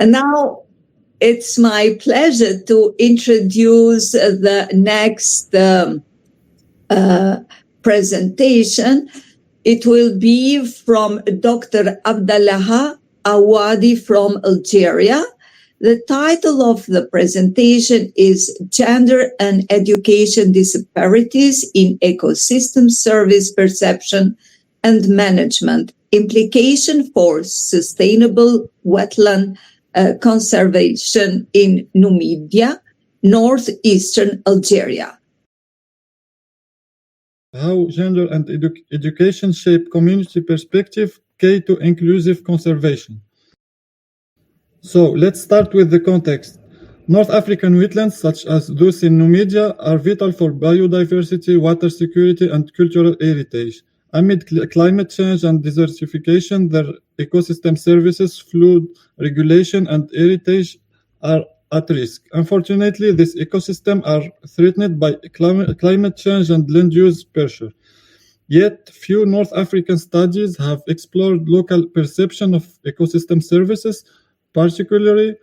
And now it's my pleasure to introduce the next presentation. It will be from Dr. Abdallah Aouadi from Algeria. The title of the presentation is Gender and Education Disparities in Ecosystem Service Perception and Management, Implication for Sustainable Wetland Conservation in Namibia, northeastern Algeria. How gender and education shape community perspective, key to inclusive conservation. So let's start with the context. North African wetlands, such as those in Namibia, are vital for biodiversity, water security, and cultural heritage. Amid climate change and desertification, their ecosystem services, flood regulation, and heritage are at risk. Unfortunately, these ecosystems are threatened by climate change and land use pressure. Yet, few North African studies have explored local perception of ecosystem services, particularly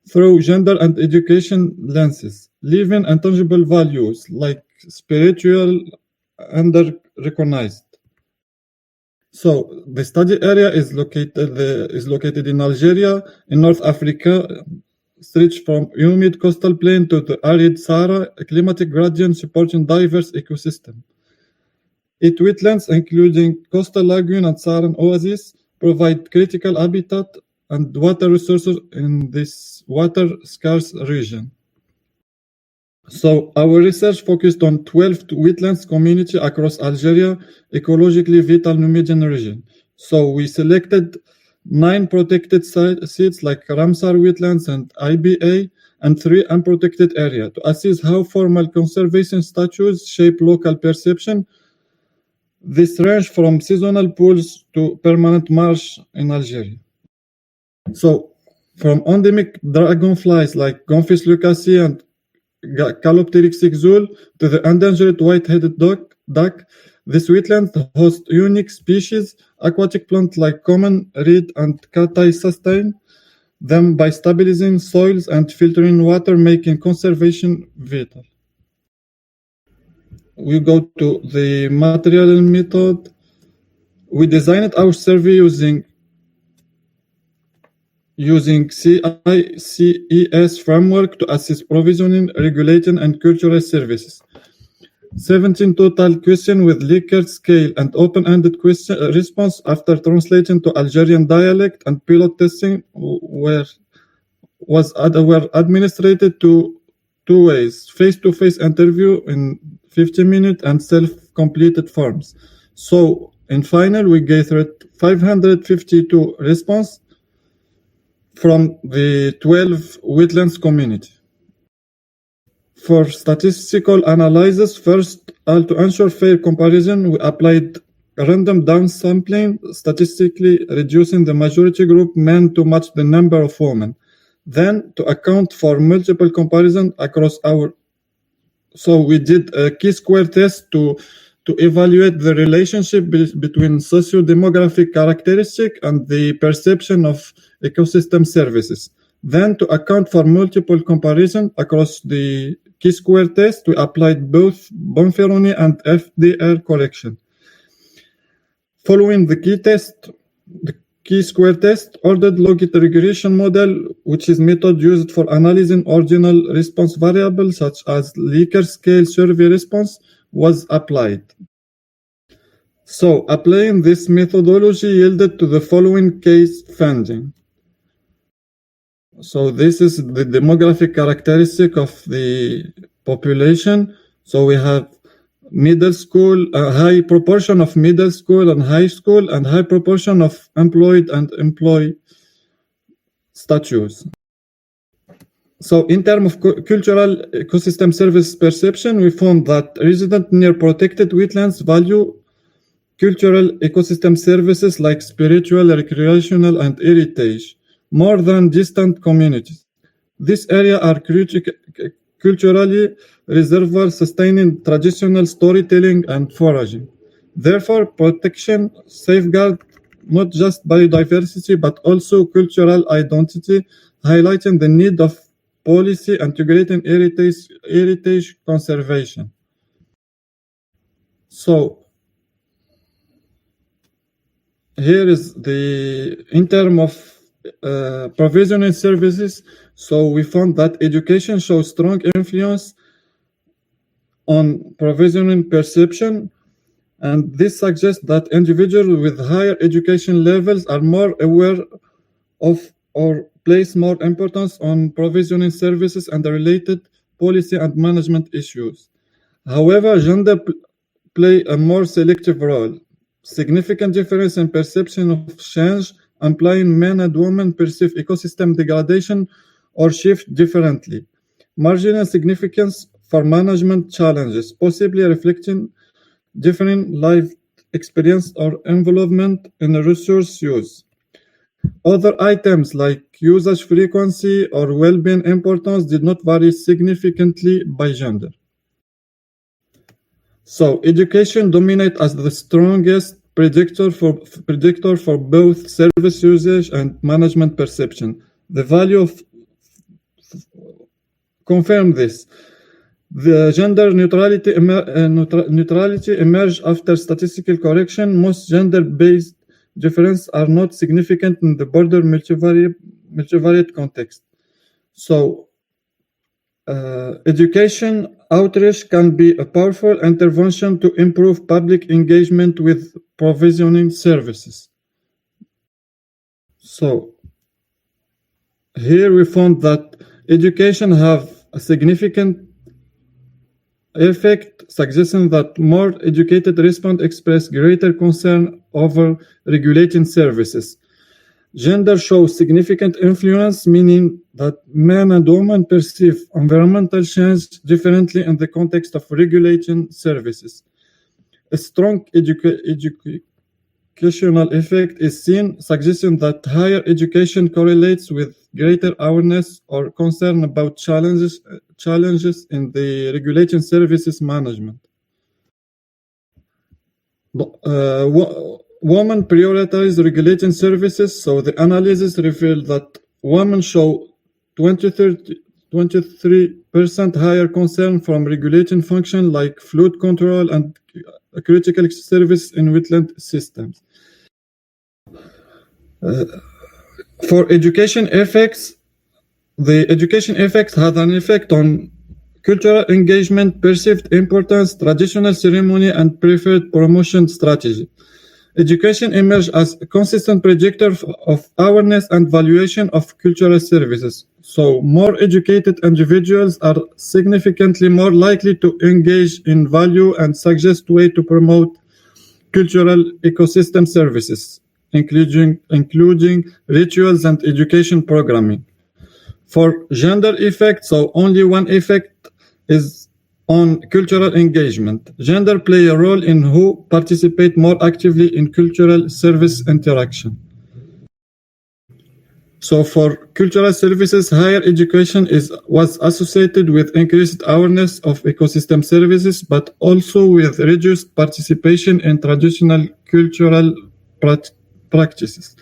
through gender and education lenses, leaving intangible values like spiritual under-recognized. So the study area is located in Algeria, in North Africa, stretched from humid coastal plain to the arid Sahara, a climatic gradient supporting diverse ecosystem. Its wetlands, including coastal lagoon and Saharan oases, provide critical habitat and water resources in this water-scarce region. So our research focused on 12 wetlands community across Algeria, ecologically vital Numidian region. So we selected 9 protected sites like Ramsar wetlands and IBA, and 3 unprotected areas to assess how formal conservation statutes shape local perception. This range from seasonal pools to permanent marsh in Algeria. So from endemic dragonflies like Gompis lucasi and Calopteryx exul to the endangered white-headed duck, this wetland hosts unique species, aquatic plants like common reed and catay sustain them by stabilizing soils and filtering water, making conservation vital. We go to the material method. We designed our survey using CICES framework to assess provisioning, regulating, and cultural services. 17 total questions with Likert scale and open-ended question response after translating to Algerian dialect and pilot testing were administered to 2 ways: face-to-face interview in 15 minutes and self-completed forms. So in final, we gathered 552 responses from the 12 wetlands community. For statistical analysis, first, to ensure fair comparison, we applied random downsampling, statistically reducing the majority group men to match the number of women. Then, to account for multiple comparison across so we did a chi-square test to evaluate the relationship between socio-demographic characteristic and the perception of ecosystem services. Then, to account for multiple comparison across the chi-square test, we applied both Bonferroni and FDR correction. Following the chi-square test, ordered logit regression model, which is method used for analyzing ordinal response variables such as Likert scale survey response, was applied. So, applying this methodology yielded to the following case finding. So, this is the demographic characteristic of the population. So, we have middle school, a high proportion of middle school and high school, and high proportion of employed and employee status. So in terms of cultural ecosystem service perception, we found that residents near protected wetlands value cultural ecosystem services like spiritual, recreational, and heritage more than distant communities. These areas are culturally reservoir, sustaining traditional storytelling and foraging. Therefore, protection safeguards not just biodiversity but also cultural identity highlighting the need of policy integrating heritage conservation. So here is in terms of provisioning services. So we found that education shows strong influence on provisioning perception, and this suggests that individuals with higher education levels are more aware of or place more importance on provisioning services and the related policy and management issues. However, gender play a more selective role. Significant difference in perception of change, implying men and women perceive ecosystem degradation or shift differently. Marginal significance for management challenges, possibly reflecting different life experience or involvement in resource use. Other items like usage frequency or well-being importance did not vary significantly by gender. So education dominates as the strongest predictor for both service usage and management perception. The value of confirm this. The gender neutrality emerged after statistical correction. Most gender-based differences are not significant in the broader multivariate context. So education outreach can be a powerful intervention to improve public engagement with provisioning services. So here we found that education have a significant effect, suggesting that more educated respondents express greater concern over regulating services. Gender shows significant influence, meaning that men and women perceive environmental change differently in the context of regulating services. A strong educational effect is seen, suggesting that higher education correlates with greater awareness or concern about challenges in the regulating services management. Women prioritize regulating services, so the analysis revealed that women show 23% higher concern from regulating functions like flood control and critical service in wetland systems. For education effects, the education effects had an effect on cultural engagement, perceived importance, traditional ceremony, and preferred promotion strategy. Education emerged as a consistent predictor of awareness and valuation of cultural services. So more educated individuals are significantly more likely to engage in value and suggest ways to promote cultural ecosystem services, including rituals and education programming. For gender effect, so only one effect is on cultural engagement. Gender play a role in who participate more actively in cultural service interaction. So for cultural services, higher education was associated with increased awareness of ecosystem services, but also with reduced participation in traditional cultural practices.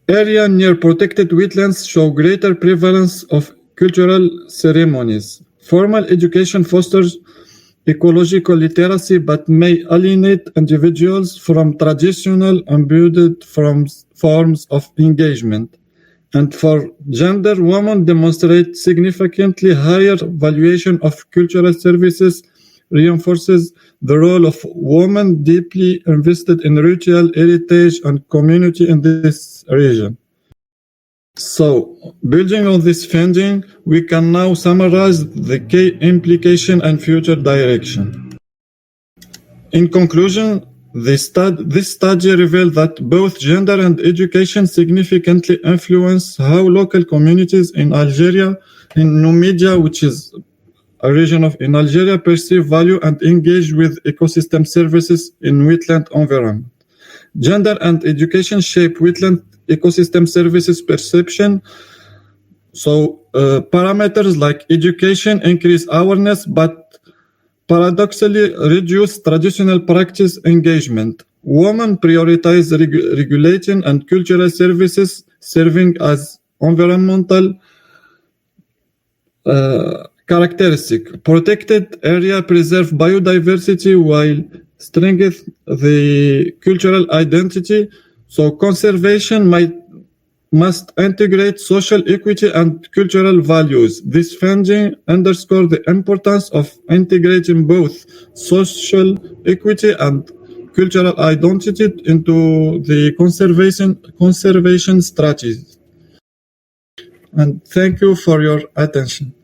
Areas near protected wetlands show greater prevalence of cultural ceremonies. Formal education fosters ecological literacy but may alienate individuals from traditional embedded forms of engagement. And for gender, women demonstrate significantly higher valuation of cultural services, reinforces the role of women deeply invested in ritual, heritage, and community in this region. So, building on this finding, we can now summarize the key implication and future direction. In conclusion, this study revealed that both gender and education significantly influence how local communities in Algeria, in Numidia, which is a region in Algeria, perceive value and engage with ecosystem services in wetland environment. Gender and education shape wetland ecosystem services perception. So parameters like education increase awareness, but paradoxically reduce traditional practice engagement. Women prioritize regulating and cultural services, serving as environmental characteristic. Protected area preserve biodiversity while strengthen the cultural identity. So conservation must integrate social equity and cultural values. This finding underscores the importance of integrating both social equity and cultural identity into the conservation strategies. And thank you for your attention.